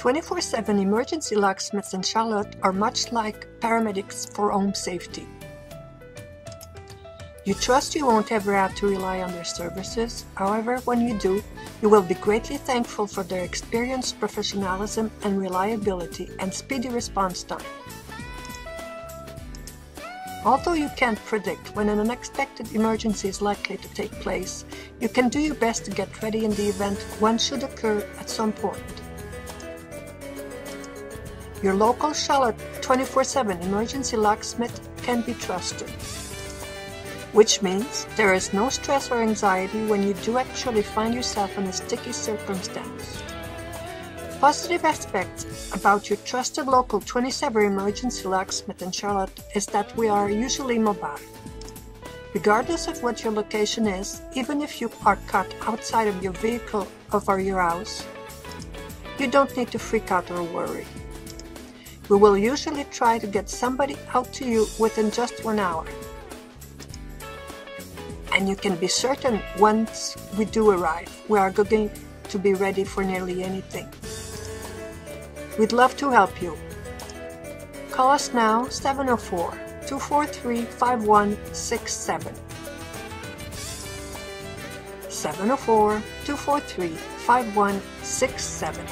24/7 emergency locksmiths in Charlotte are much like paramedics for home safety. You trust you won't ever have to rely on their services. However, when you do, you will be greatly thankful for their experience, professionalism, and reliability and speedy response time. Although you can't predict when an unexpected emergency is likely to take place, you can do your best to get ready in the event one should occur at some point. Your local Charlotte 24/7 emergency locksmith can be trusted, which means there is no stress or anxiety when you do actually find yourself in a sticky circumstance. Positive aspects about your trusted local 24/7 emergency locksmith in Charlotte is that we are usually mobile. Regardless of what your location is, even if you are caught outside of your vehicle or your house, you don't need to freak out or worry. We will usually try to get somebody out to you within just 1 hour. And you can be certain once we do arrive, we are going to be ready for nearly anything. We'd love to help you. Call us now, 704-243-5167. 704-243-5167.